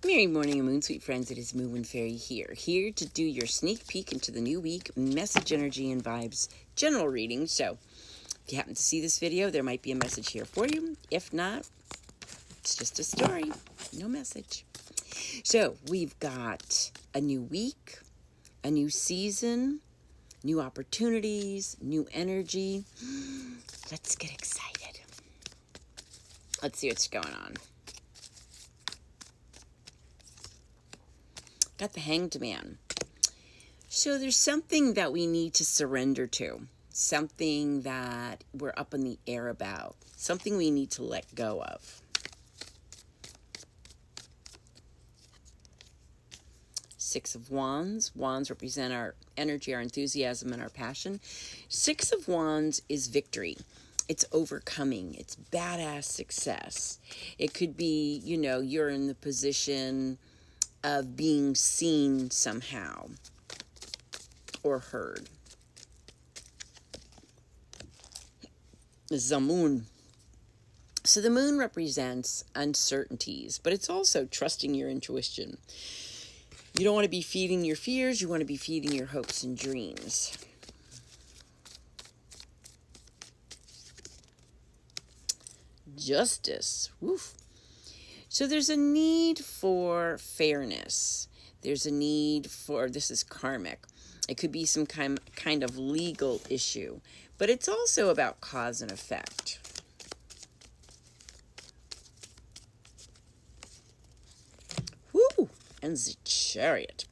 Merry morning and moon, sweet friends. It is Moonwind Fairy here to do your sneak peek into the new week, message, energy, and vibes general reading. So if you happen to see this video, there might be a message here for you. If not, it's just a story, no message. So we've got a new week, a new season, new opportunities, new energy. Let's get excited. Let's see what's going on. Got the Hanged Man. So there's something that we need to surrender to. Something that we're up in the air about. Something we need to let go of. Six of Wands. Wands represent our energy, our enthusiasm, and our passion. Six of Wands is victory. It's overcoming. It's badass success. It could be, you're in the position of being seen somehow or heard. This is a moon. So the moon represents uncertainties, but it's also trusting your intuition. You don't want to be feeding your fears. You want to be feeding your hopes and dreams. Justice. Woof. So there's a need for fairness. There's a need for, this is karmic. It could be some kind of legal issue, but it's also about cause and effect. Woo! And the Chariot.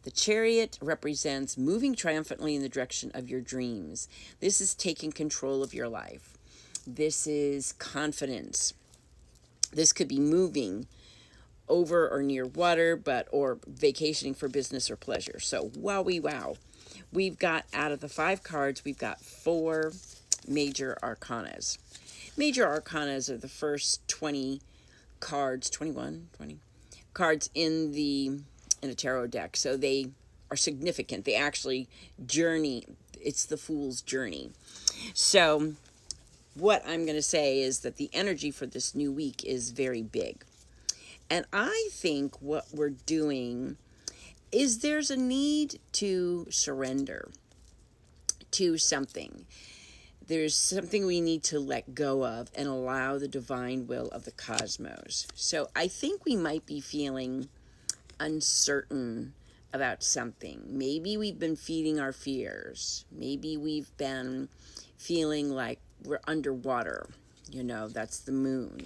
The Chariot represents moving triumphantly in the direction of your dreams. This is taking control of your life. This is confidence. This could be moving over or near water, or vacationing for business or pleasure. So, wowie wow. We've got, out of the 5 cards, we've got 4 major arcanas. Major arcanas are the first 20 cards, 20 cards in a tarot deck. So they are significant. They actually journey. It's the Fool's Journey. So what I'm going to say is that the energy for this new week is very big. And I think what we're doing is there's a need to surrender to something. There's something we need to let go of and allow the divine will of the cosmos. So I think we might be feeling uncertain about something. Maybe we've been feeding our fears. Maybe we've been feeling like we're underwater. That's the moon.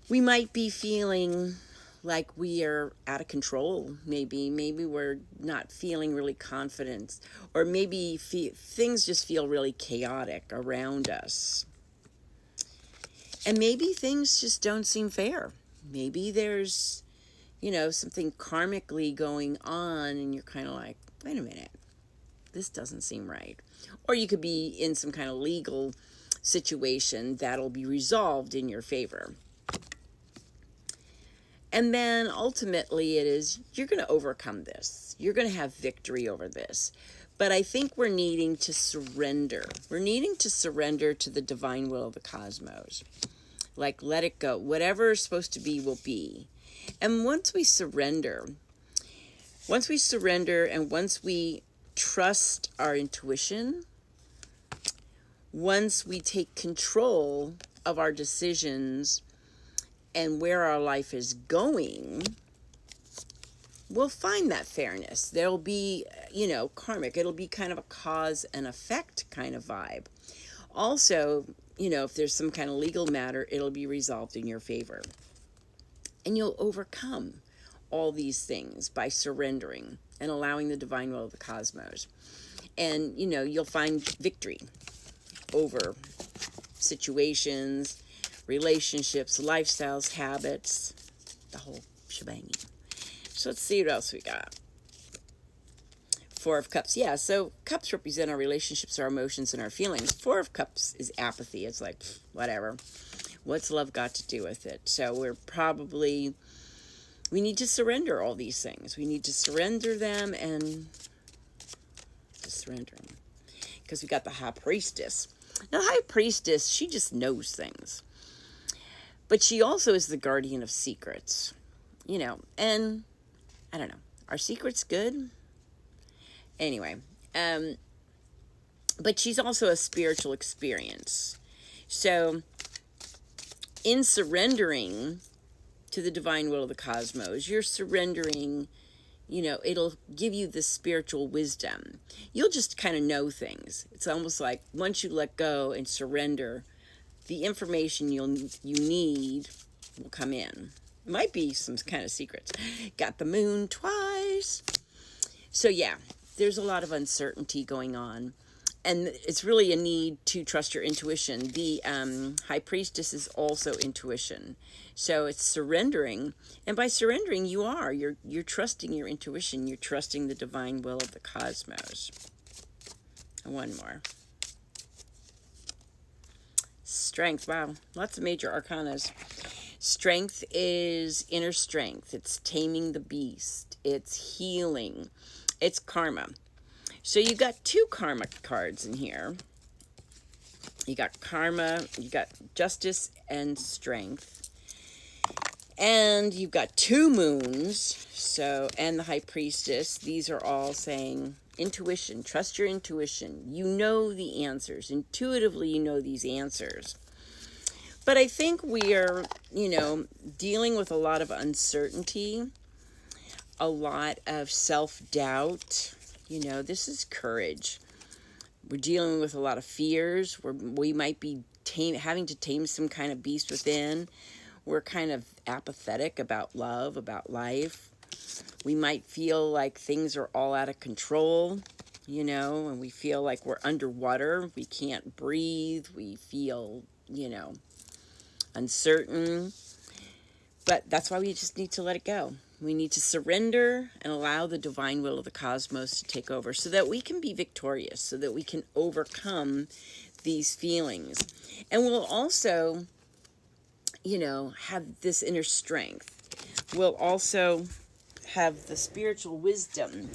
We might be feeling like we are out of control. Maybe we're not feeling really confident, or maybe things just feel really chaotic around us. And maybe things just don't seem fair. Maybe there's, something karmically going on, and you're kind of like, wait a minute, this doesn't seem right. Or you could be in some kind of legal situation that'll be resolved in your favor. And then ultimately it is, you're going to overcome this. You're going to have victory over this. But I think we're needing to surrender. We're needing to surrender to the divine will of the cosmos. Like, let it go. Whatever is supposed to be will be. And once we surrender, and once we trust our intuition, once we take control of our decisions and where our life is going, we'll find that fairness. There'll be, karmic. It'll be kind of a cause and effect kind of vibe. Also, if there's some kind of legal matter, it'll be resolved in your favor. And you'll overcome all these things by surrendering and allowing the divine will of the cosmos. And, you'll find victory over situations, relationships, lifestyles, habits, the whole shebang. So let's see what else we got. 4 of Cups. Yeah, so cups represent our relationships, our emotions, and our feelings. 4 of Cups is apathy. It's like, whatever. What's love got to do with it? So we need to surrender all these things. We need to surrender them and just surrender them. Because we got the High Priestess. Now, the High Priestess, she just knows things. But she also is the guardian of secrets, and I don't know. Are secrets good? Anyway, but she's also a spiritual experience. So in surrendering to the divine will of the cosmos, you're surrendering, it'll give you this spiritual wisdom. You'll just kind of know things. It's almost like once you let go and surrender, the information you need will come in. It might be some kind of secrets. Got the moon twice. So yeah, there's a lot of uncertainty going on. And it's really a need to trust your intuition. The high priestess is also intuition. So it's surrendering. And by surrendering, you're trusting your intuition. You're trusting the divine will of the cosmos. One more. Strength. Wow. Lots of major arcanas. Strength is inner strength. It's taming the beast. It's healing. It's karma. So you got two karma cards in here. You got karma, you got justice and strength. And you've got two moons, and the high priestess. These are all saying intuition, trust your intuition. You know the answers. Intuitively, you know these answers. But I think we are, dealing with a lot of uncertainty, a lot of self-doubt. This is courage. We're dealing with a lot of fears. We might be having to tame some kind of beast within. We're kind of apathetic about love, about life. We might feel like things are all out of control, and we feel like we're underwater. We can't breathe. We feel, uncertain. But that's why we just need to let it go. We need to surrender and allow the divine will of the cosmos to take over so that we can be victorious, so that we can overcome these feelings. And we'll also, have this inner strength. We'll also have the spiritual wisdom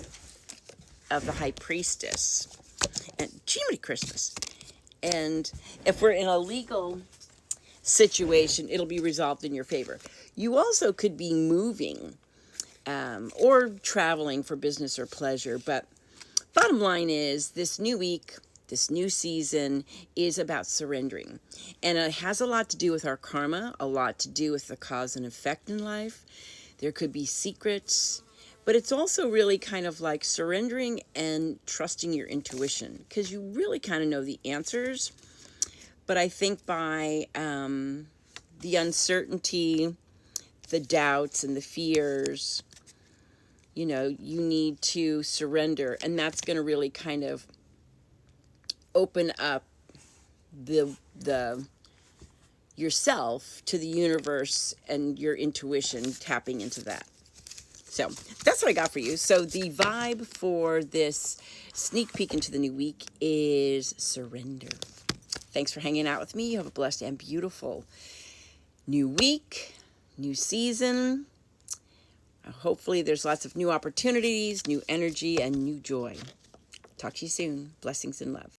of the high priestess. And Jiminy Christmas. And if we're in a legal situation, it'll be resolved in your favor. You also could be moving or traveling for business or pleasure. But bottom line is, this new week, this new season is about surrendering. And it has a lot to do with our karma, a lot to do with the cause and effect in life. There could be secrets, but it's also really kind of like surrendering and trusting your intuition, because you really kind of know the answers. But I think by the uncertainty, the doubts and the fears, you need to surrender. And that's going to really kind of open up the yourself to the universe and your intuition, tapping into that. So that's what I got for you. So the vibe for this sneak peek into the new week is surrender. Thanks for hanging out with me. You have a blessed and beautiful new week, new season. Hopefully there's lots of new opportunities, new energy, and new joy. Talk to you soon. Blessings and love.